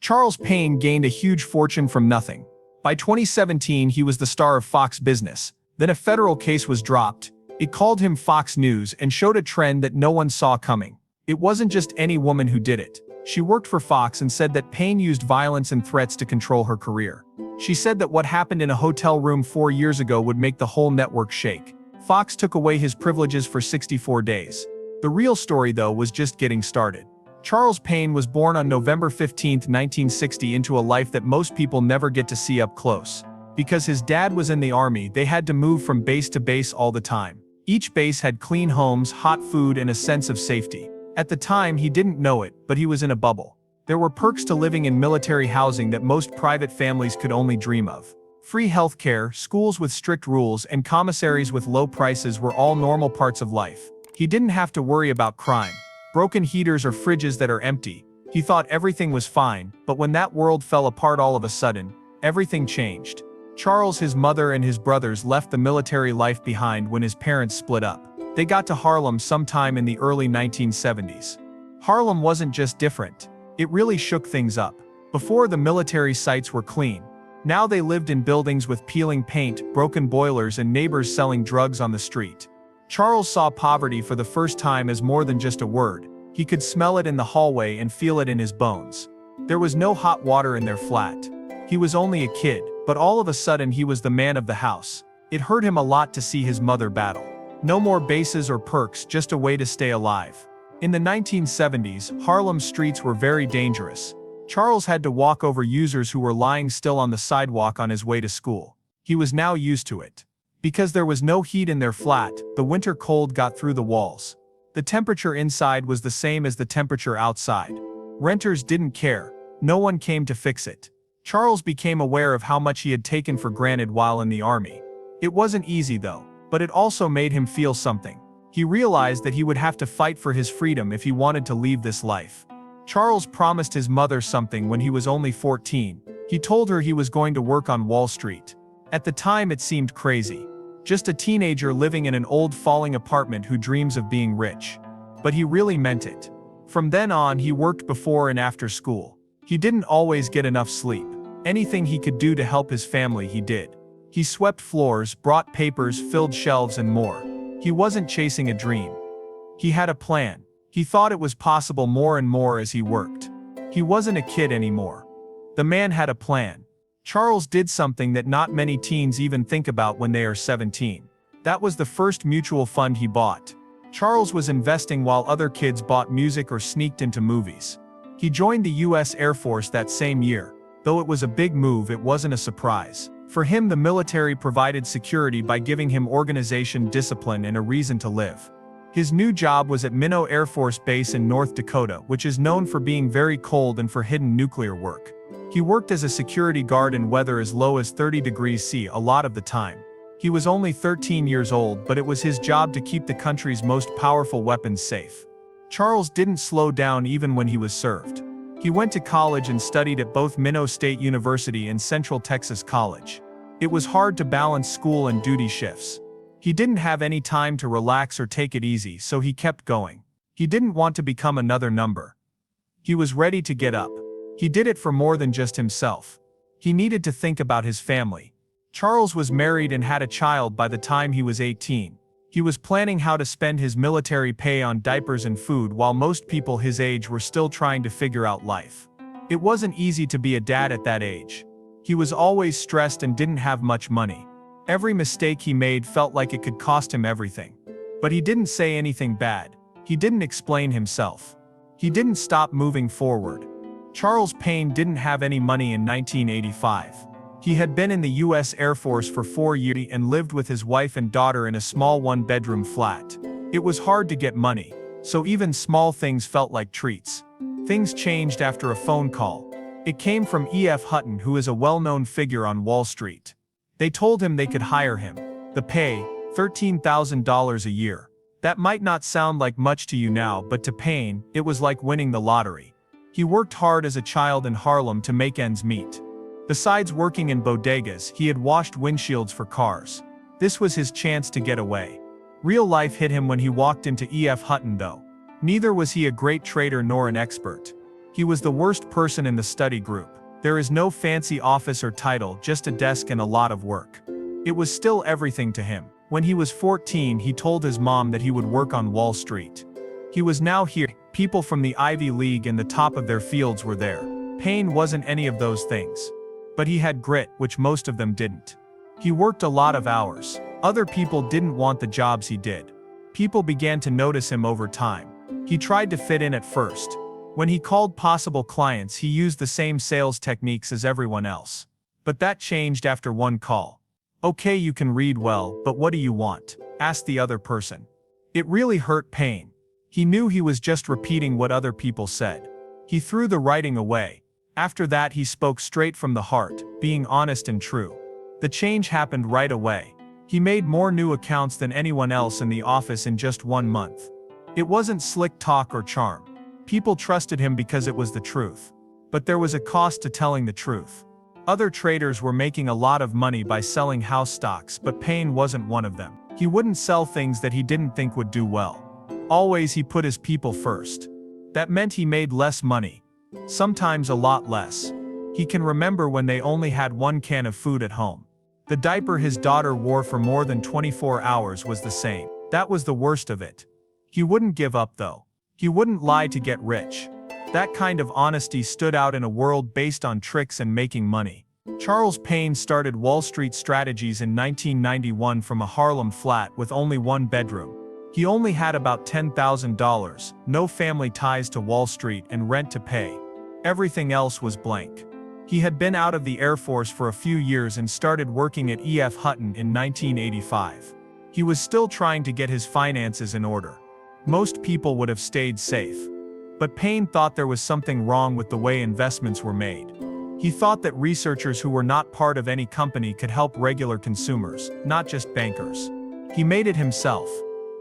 Charles Payne gained a huge fortune from nothing. By 2017, he was the star of Fox Business. Then a federal case was dropped. It called him Fox News and showed a trend that no one saw coming. It wasn't just any woman who did it. She worked for Fox and said that Payne used violence and threats to control her career. She said that what happened in a hotel room 4 years ago would make the whole network shake. Fox took away his privileges for 64 days. The real story, though, was just getting started. Charles Payne was born on November 15, 1960 into a life that most people never get to see up close. Because his dad was in the army, they had to move from base to base all the time. Each base had clean homes, hot food, and a sense of safety. At the time, he didn't know it, but he was in a bubble. There were perks to living in military housing that most private families could only dream of. Free healthcare, schools with strict rules, and commissaries with low prices were all normal parts of life. He didn't have to worry about crime, broken heaters or fridges that are empty. He thought everything was fine, but when that world fell apart all of a sudden, everything changed. Charles, his mother, and his brothers left the military life behind when his parents split up. They got to Harlem sometime in the early 1970s. Harlem wasn't just different. It really shook things up. Before, the military sites were clean. Now they lived in buildings with peeling paint, broken boilers, and neighbors selling drugs on the street. Charles saw poverty for the first time as more than just a word. He could smell it in the hallway and feel it in his bones. There was no hot water in their flat. He was only a kid, but all of a sudden he was the man of the house. It hurt him a lot to see his mother battle. No more bases or perks, just a way to stay alive. In the 1970s, Harlem's streets were very dangerous. Charles had to walk over users who were lying still on the sidewalk on his way to school. He was now used to it. Because there was no heat in their flat, the winter cold got through the walls. The temperature inside was the same as the temperature outside. Renters didn't care. No one came to fix it. Charles became aware of how much he had taken for granted while in the army. It wasn't easy though, but it also made him feel something. He realized that he would have to fight for his freedom if he wanted to leave this life. Charles promised his mother something when he was only 14. He told her he was going to work on Wall Street. At the time it seemed crazy. Just a teenager living in an old falling apartment who dreams of being rich. But he really meant it. From then on, he worked before and after school. He didn't always get enough sleep. Anything he could do to help his family, he did. He swept floors, brought papers, filled shelves, and more. He wasn't chasing a dream. He had a plan. He thought it was possible more and more as he worked. He wasn't a kid anymore. The man had a plan. Charles did something that not many teens even think about when they are 17. That was the first mutual fund he bought. Charles was investing while other kids bought music or sneaked into movies. He joined the U.S. Air Force that same year. Though it was a big move, it wasn't a surprise. For him, the military provided security by giving him organization, discipline, and a reason to live. His new job was at Minot Air Force Base in North Dakota, which is known for being very cold and for hidden nuclear work. He worked as a security guard in weather as low as 30 degrees C a lot of the time. He was only 13 years old, but it was his job to keep the country's most powerful weapons safe. Charles didn't slow down even when he was served. He went to college and studied at both Minot State University and Central Texas College. It was hard to balance school and duty shifts. He didn't have any time to relax or take it easy, so he kept going. He didn't want to become another number. He was ready to get up. He did it for more than just himself. He needed to think about his family. Charles was married and had a child by the time he was 18. He was planning how to spend his military pay on diapers and food while most people his age were still trying to figure out life. It wasn't easy to be a dad at that age. He was always stressed and didn't have much money. Every mistake he made felt like it could cost him everything. But he didn't say anything bad. He didn't explain himself. He didn't stop moving forward. Charles Payne didn't have any money in 1985. He had been in the U.S. Air Force for 4 years and lived with his wife and daughter in a small one-bedroom flat. It was hard to get money, so even small things felt like treats. Things changed after a phone call. It came from E.F. Hutton, who is a well-known figure on Wall Street. They told him they could hire him. The pay, $13,000 a year. That might not sound like much to you now, but to Payne, it was like winning the lottery. He worked hard as a child in Harlem to make ends meet. Besides working in bodegas, he had washed windshields for cars. This was his chance to get away. Real life hit him when he walked into E.F. Hutton though. Neither was he a great trader nor an expert. He was the worst person in the study group. There is no fancy office or title, just a desk and a lot of work. It was still everything to him. When he was 14, he told his mom that he would work on Wall Street. He was now here. People from the Ivy League and the top of their fields were there. Payne wasn't any of those things. But he had grit, which most of them didn't. He worked a lot of hours. Other people didn't want the jobs he did. People began to notice him over time. He tried to fit in at first. When he called possible clients, he used the same sales techniques as everyone else. But that changed after one call. "Okay, you can read well, but what do you want?" asked the other person. It really hurt Payne. He knew he was just repeating what other people said. He threw the writing away. After that, he spoke straight from the heart, being honest and true. The change happened right away. He made more new accounts than anyone else in the office in just 1 month. It wasn't slick talk or charm. People trusted him because it was the truth. But there was a cost to telling the truth. Other traders were making a lot of money by selling house stocks, but Payne wasn't one of them. He wouldn't sell things that he didn't think would do well. Always he put his people first. That meant he made less money. Sometimes a lot less. He can remember when they only had 1 can of food at home. The diaper his daughter wore for more than 24 hours was the same. That was the worst of it. He wouldn't give up though. He wouldn't lie to get rich. That kind of honesty stood out in a world based on tricks and making money. Charles Payne started Wall Street Strategies in 1991 from a Harlem flat with only 1 bedroom. He only had about $10,000, no family ties to Wall Street and rent to pay. Everything else was blank. He had been out of the Air Force for a few years and started working at E.F. Hutton in 1985. He was still trying to get his finances in order. Most people would have stayed safe. But Payne thought there was something wrong with the way investments were made. He thought that researchers who were not part of any company could help regular consumers, not just bankers. He made it himself.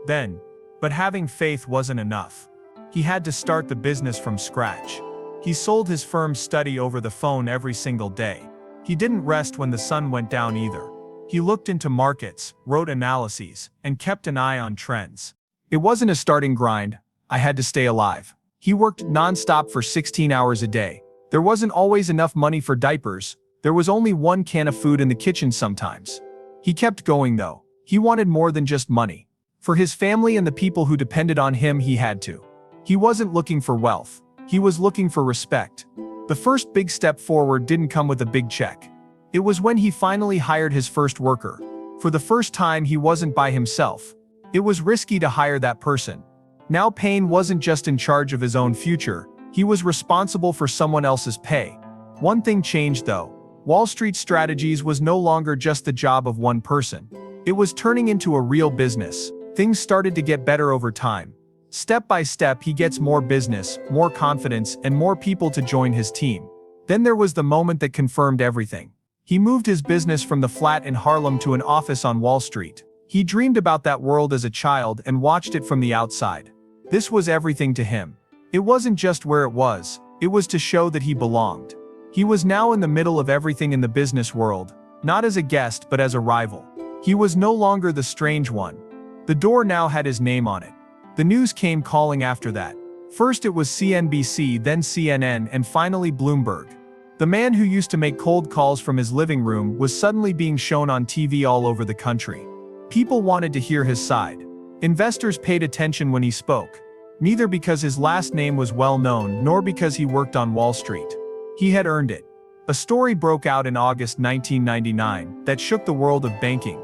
Then. But having faith wasn't enough. He had to start the business from scratch. He sold his firm's study over the phone every single day. He didn't rest when the sun went down either. He looked into markets, wrote analyses, and kept an eye on trends. It wasn't a starting grind. I had to stay alive. He worked non-stop for 16 hours a day. There wasn't always enough money for diapers. There was only 1 can of food in the kitchen sometimes. He kept going though. He wanted more than just money. For his family and the people who depended on him, he had to. He wasn't looking for wealth. He was looking for respect. The first big step forward didn't come with a big check. It was when he finally hired his first worker. For the first time, he wasn't by himself. It was risky to hire that person. Now Payne wasn't just in charge of his own future, he was responsible for someone else's pay. One thing changed though. Wall Street Strategies was no longer just the job of one person. It was turning into a real business. Things started to get better over time. Step by step, he gets more business, more confidence, and more people to join his team. Then there was the moment that confirmed everything. He moved his business from the flat in Harlem to an office on Wall Street. He dreamed about that world as a child and watched it from the outside. This was everything to him. It wasn't just where it was to show that he belonged. He was now in the middle of everything in the business world, not as a guest but as a rival. He was no longer the strange one. The door now had his name on it. The news came calling after that. First it was CNBC, then CNN, and finally Bloomberg. The man who used to make cold calls from his living room was suddenly being shown on TV all over the country. People wanted to hear his side. Investors paid attention when he spoke, neither because his last name was well known nor because he worked on Wall Street. He had earned it. A story broke out in August 1999 that shook the world of banking.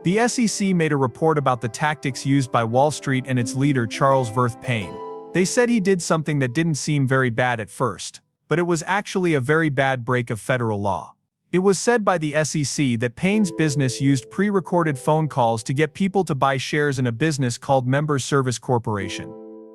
The SEC made a report about the tactics used by Wall Street and its leader Charles Payne. They said he did something that didn't seem very bad at first, but it was actually a very bad break of federal law. It was said by the SEC that Payne's business used pre-recorded phone calls to get people to buy shares in a business called Members Service Corporation.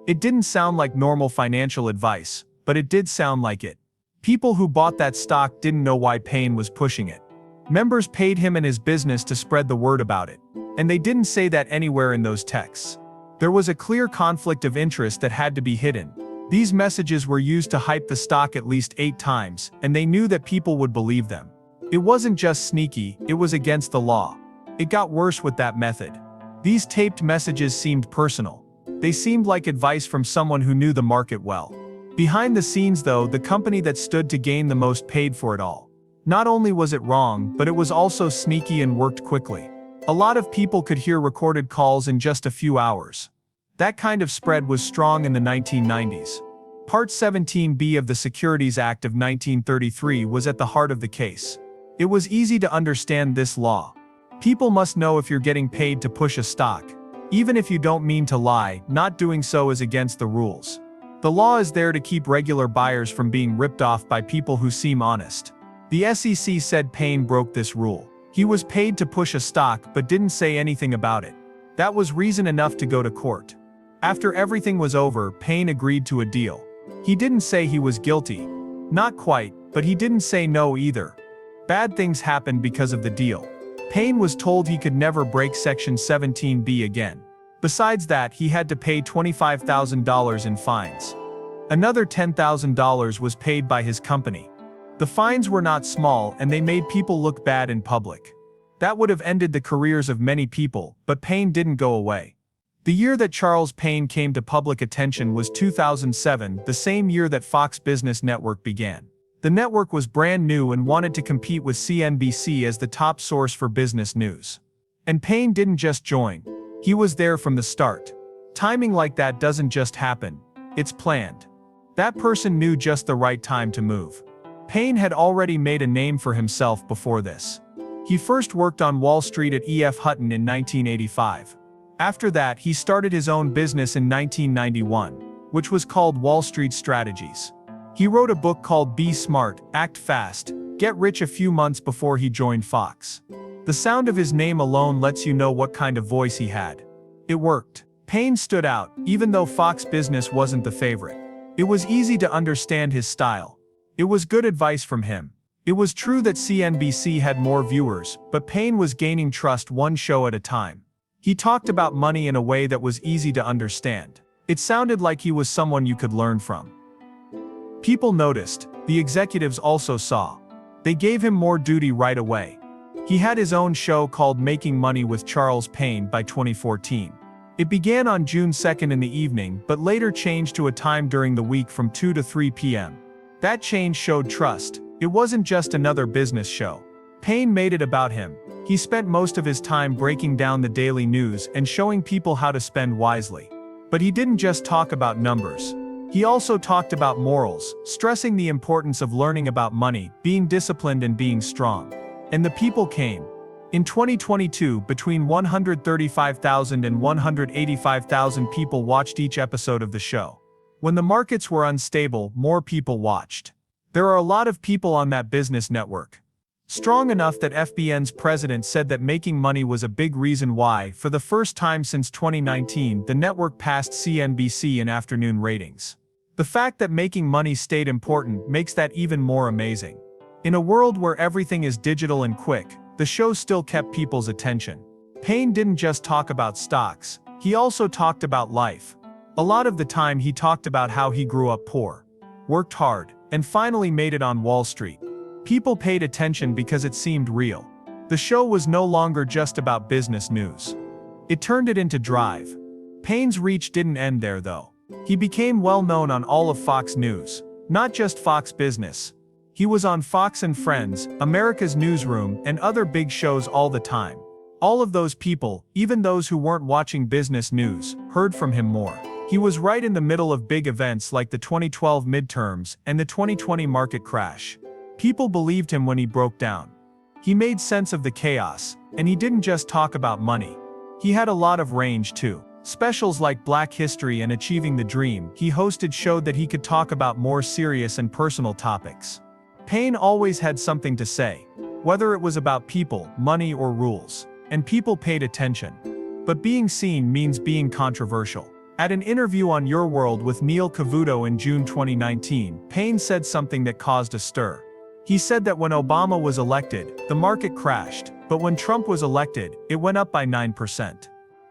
It didn't sound like normal financial advice, but it did sound like it. People who bought that stock didn't know why Payne was pushing it. Members paid him and his business to spread the word about it, and they didn't say that anywhere in those texts. There was a clear conflict of interest that had to be hidden. These messages were used to hype the stock at least 8 times, and they knew that people would believe them. It wasn't just sneaky, it was against the law. It got worse with that method. These taped messages seemed personal. They seemed like advice from someone who knew the market well. Behind the scenes though, the company that stood to gain the most paid for it all. Not only was it wrong, but it was also sneaky and worked quickly. A lot of people could hear recorded calls in just a few hours. That kind of spread was strong in the 1990s. Part 17B of the Securities Act of 1933 was at the heart of the case. It was easy to understand this law. People must know if you're getting paid to push a stock. Even if you don't mean to lie, not doing so is against the rules. The law is there to keep regular buyers from being ripped off by people who seem honest. The SEC said Payne broke this rule. He was paid to push a stock but didn't say anything about it. That was reason enough to go to court. After everything was over, Payne agreed to a deal. He didn't say he was guilty. Not quite, but he didn't say no either. Bad things happened because of the deal. Payne was told he could never break Section 17B again. Besides that, he had to pay $25,000 in fines. Another $10,000 was paid by his company. The fines were not small and they made people look bad in public. That would have ended the careers of many people, but Payne didn't go away. The year that Charles Payne came to public attention was 2007, the same year that Fox Business Network began. The network was brand new and wanted to compete with CNBC as the top source for business news. And Payne didn't just join. He was there from the start. Timing like that doesn't just happen. It's planned. That person knew just the right time to move. Payne had already made a name for himself before this. He first worked on Wall Street at E.F. Hutton in 1985. After that, he started his own business in 1991, which was called Wall Street Strategies. He wrote a book called Be Smart, Act Fast, Get Rich a few months before he joined Fox. The sound of his name alone lets you know what kind of voice he had. It worked. Payne stood out, even though Fox Business wasn't the favorite. It was easy to understand his style. It was good advice from him. It was true that CNBC had more viewers, but Payne was gaining trust one show at a time. He talked about money in a way that was easy to understand. It sounded like he was someone you could learn from. People noticed. The executives also saw. They gave him more duty right away. He had his own show called Making Money with Charles Payne by 2014. It began on June 2nd in the evening, but later changed to a time during the week from 2 to 3 p.m. That change showed trust. It wasn't just another business show. Payne made it about him. He spent most of his time breaking down the daily news and showing people how to spend wisely. But he didn't just talk about numbers. He also talked about morals, stressing the importance of learning about money, being disciplined and being strong. And the people came. In 2022, between 135,000 and 185,000 people watched each episode of the show. When the markets were unstable, more people watched. There are a lot of people on that business network. Strong enough that FBN's president said that making money was a big reason why, for the first time since 2019, the network passed CNBC in afternoon ratings. The fact that making money stayed important makes that even more amazing. In a world where everything is digital and quick, the show still kept people's attention. Payne didn't just talk about stocks, he also talked about life. A lot of the time he talked about how he grew up poor, worked hard, and finally made it on Wall Street. People paid attention because it seemed real. The show was no longer just about business news. It turned it into drive. Payne's reach didn't end there though. He became well known on all of Fox News, not just Fox Business. He was on Fox and Friends, America's Newsroom, and other big shows all the time. All of those people, even those who weren't watching business news, heard from him more. He was right in the middle of big events like the 2012 midterms and the 2020 market crash. People believed him when he broke down. He made sense of the chaos, and he didn't just talk about money. He had a lot of range too. Specials like Black History and Achieving the Dream he hosted showed that he could talk about more serious and personal topics. Payne always had something to say, whether it was about people, money, or rules, and people paid attention. But being seen means being controversial. At an interview on Your World with Neil Cavuto in June 2019, Payne said something that caused a stir. He said that when Obama was elected, the market crashed, but when Trump was elected, it went up by 9%.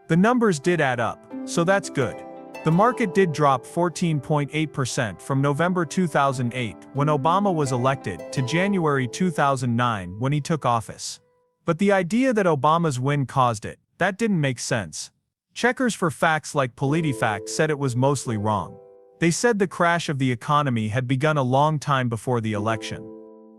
The numbers did add up, so that's good. The market did drop 14.8% from November 2008, when Obama was elected, to January 2009, when he took office. But the idea that Obama's win caused it, that didn't make sense. Checkers for facts like PolitiFact said it was mostly wrong. They said the crash of the economy had begun a long time before the election.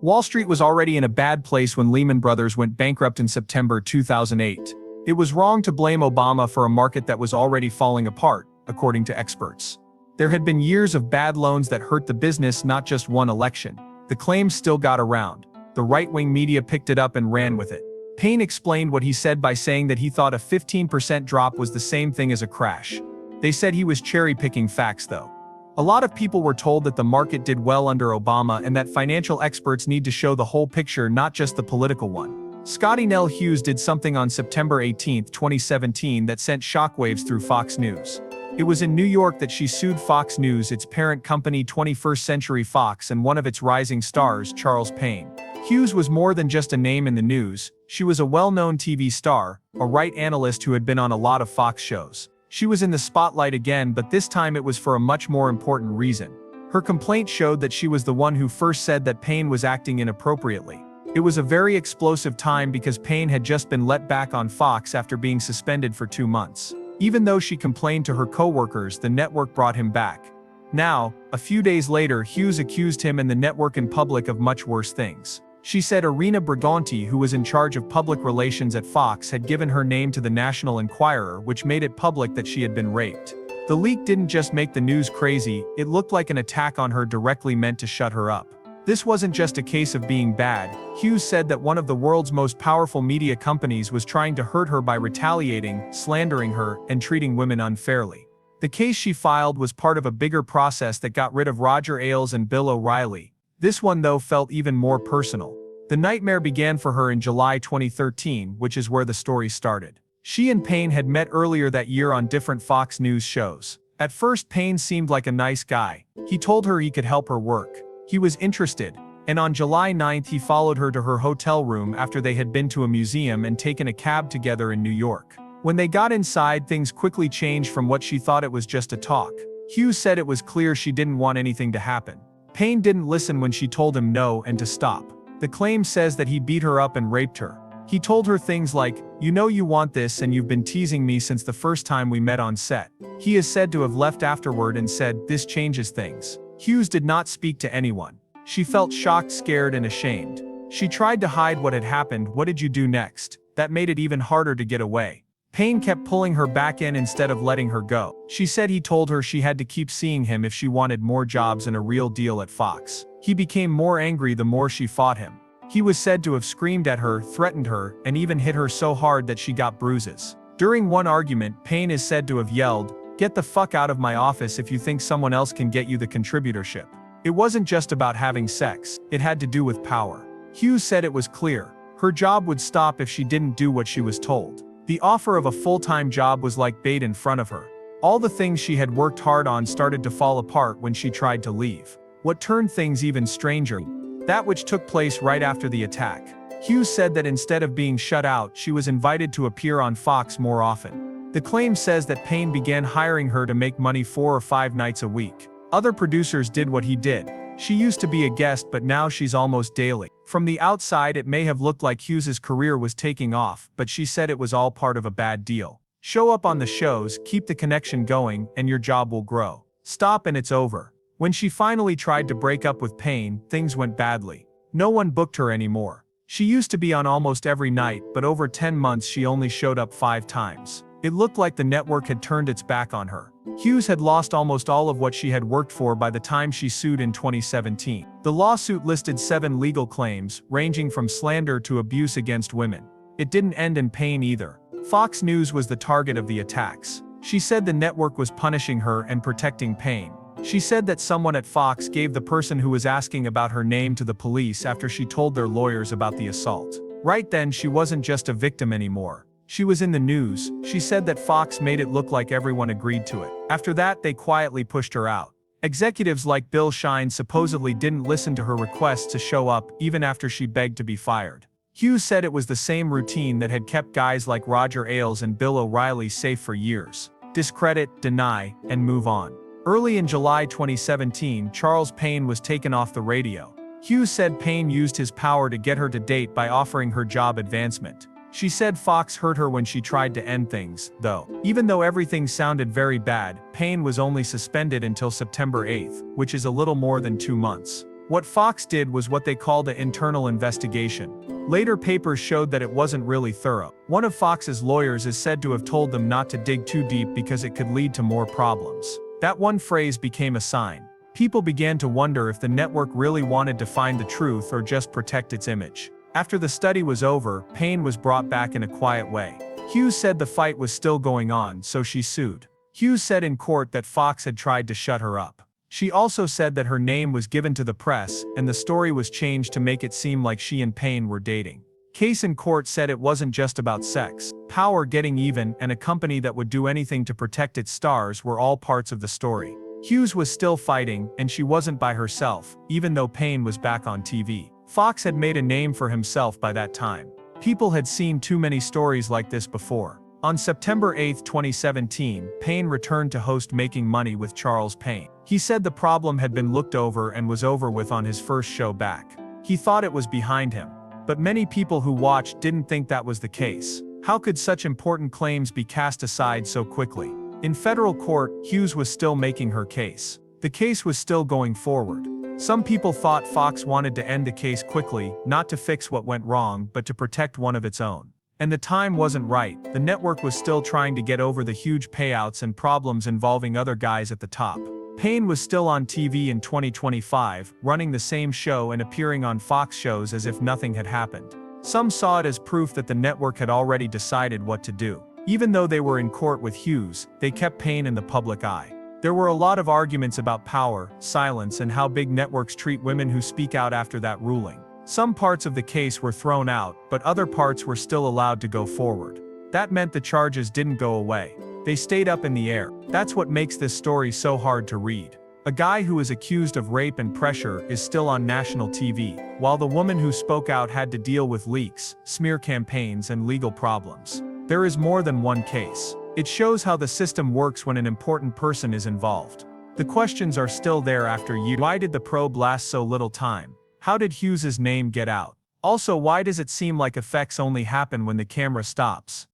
Wall Street was already in a bad place when Lehman Brothers went bankrupt in September 2008. It was wrong to blame Obama for a market that was already falling apart, according to experts. There had been years of bad loans that hurt the business, not just one election. The claims still got around. The right-wing media picked it up and ran with it. Payne explained what he said by saying that he thought a 15% drop was the same thing as a crash. They said he was cherry-picking facts though. A lot of people were told that the market did well under Obama and that financial experts need to show the whole picture, not just the political one. Scottie Nell Hughes did something on September 18, 2017 that sent shockwaves through Fox News. It was in New York that she sued Fox News, its parent company 21st Century Fox, and one of its rising stars, Charles Payne. Hughes was more than just a name in the news. She was a well-known TV star, a right analyst who had been on a lot of Fox shows. She was in the spotlight again, but this time it was for a much more important reason. Her complaint showed that she was the one who first said that Payne was acting inappropriately. It was a very explosive time because Payne had just been let back on Fox after being suspended for 2 months. Even though she complained to her co-workers, the network brought him back. Now, a few days later, Hughes accused him and the network in public of much worse things. She said Irina Briganti, who was in charge of public relations at Fox, had given her name to the National Enquirer, which made it public that she had been raped. The leak didn't just make the news crazy, it looked like an attack on her directly meant to shut her up. This wasn't just a case of being bad. Hughes said that one of the world's most powerful media companies was trying to hurt her by retaliating, slandering her, and treating women unfairly. The case she filed was part of a bigger process that got rid of Roger Ailes and Bill O'Reilly. This one, though, felt even more personal. The nightmare began for her in July 2013, which is where the story started. She and Payne had met earlier that year on different Fox News shows. At first, Payne seemed like a nice guy. He told her he could help her work. He was interested, and on July 9 he followed her to her hotel room after they had been to a museum and taken a cab together in New York. When they got inside, things quickly changed from what she thought it was just a talk. Hughes said it was clear she didn't want anything to happen. Payne didn't listen when she told him no and to stop. The claim says that he beat her up and raped her. He told her things like, "You know you want this and you've been teasing me since the first time we met on set." He is said to have left afterward and said, "This changes things." Hughes did not speak to anyone. She felt shocked, scared, and ashamed. She tried to hide what had happened. "What did you do next?" That made it even harder to get away. Payne kept pulling her back in instead of letting her go. She said he told her she had to keep seeing him if she wanted more jobs and a real deal at Fox. He became more angry the more she fought him. He was said to have screamed at her, threatened her, and even hit her so hard that she got bruises. During one argument, Payne is said to have yelled, "Get the fuck out of my office if you think someone else can get you the contributorship." It wasn't just about having sex, it had to do with power. Hughes said it was clear. Her job would stop if she didn't do what she was told. The offer of a full-time job was like bait in front of her. All the things she had worked hard on started to fall apart when she tried to leave. What turned things even stranger, that which took place right after the attack. Hughes said that instead of being shut out, she was invited to appear on Fox more often. The claim says that Payne began hiring her to make money 4 or 5 nights a week. Other producers did what he did. She used to be a guest, but now she's almost daily. From the outside, it may have looked like Hughes's career was taking off, but she said it was all part of a bad deal. Show up on the shows, keep the connection going, and your job will grow. Stop and it's over. When she finally tried to break up with Payne, things went badly. No one booked her anymore. She used to be on almost every night, but over 10 months she only showed up 5 times. It looked like the network had turned its back on her. Hughes had lost almost all of what she had worked for by the time she sued in 2017. The lawsuit listed 7 legal claims, ranging from slander to abuse against women. It didn't end in Payne either. Fox News was the target of the attacks. She said the network was punishing her and protecting Payne. She said that someone at Fox gave the person who was asking about her name to the police after she told their lawyers about the assault. Right then, she wasn't just a victim anymore. She was in the news. She said that Fox made it look like everyone agreed to it. After that, they quietly pushed her out. Executives like Bill Shine supposedly didn't listen to her requests to show up, even after she begged to be fired. Hughes said it was the same routine that had kept guys like Roger Ailes and Bill O'Reilly safe for years. Discredit, deny, and move on. Early in July 2017, Charles Payne was taken off the radio. Hughes said Payne used his power to get her to date by offering her job advancement. She said Fox hurt her when she tried to end things, though. Even though everything sounded very bad, Payne was only suspended until September 8th, which is a little more than 2 months. What Fox did was what they called an internal investigation. Later papers showed that it wasn't really thorough. One of Fox's lawyers is said to have told them not to dig too deep because it could lead to more problems. That one phrase became a sign. People began to wonder if the network really wanted to find the truth or just protect its image. After the study was over, Payne was brought back in a quiet way. Hughes said the fight was still going on, so she sued. Hughes said in court that Fox had tried to shut her up. She also said that her name was given to the press, and the story was changed to make it seem like she and Payne were dating. Case in court said it wasn't just about sex. Power, getting even, and a company that would do anything to protect its stars were all parts of the story. Hughes was still fighting, and she wasn't by herself, even though Payne was back on TV. Fox had made a name for himself by that time. People had seen too many stories like this before. On September 8, 2017, Payne returned to host Making Money with Charles Payne. He said the problem had been looked over and was over with on his first show back. He thought it was behind him. But many people who watched didn't think that was the case. How could such important claims be cast aside so quickly? In federal court, Hughes was still making her case. The case was still going forward. Some people thought Fox wanted to end the case quickly, not to fix what went wrong, but to protect one of its own. And the time wasn't right. The network was still trying to get over the huge payouts and problems involving other guys at the top. Payne was still on TV in 2025, running the same show and appearing on Fox shows as if nothing had happened. Some saw it as proof that the network had already decided what to do. Even though they were in court with Hughes, they kept Payne in the public eye. There were a lot of arguments about power, silence, and how big networks treat women who speak out after that ruling. Some parts of the case were thrown out, but other parts were still allowed to go forward. That meant the charges didn't go away. They stayed up in the air. That's what makes this story so hard to read. A guy who is accused of rape and pressure is still on national TV, while the woman who spoke out had to deal with leaks, smear campaigns, and legal problems. There is more than one case. It shows how the system works when an important person is involved. The questions are still there after years. Why did the probe last so little time? How did Hughes's name get out? Also, why does it seem like effects only happen when the camera stops?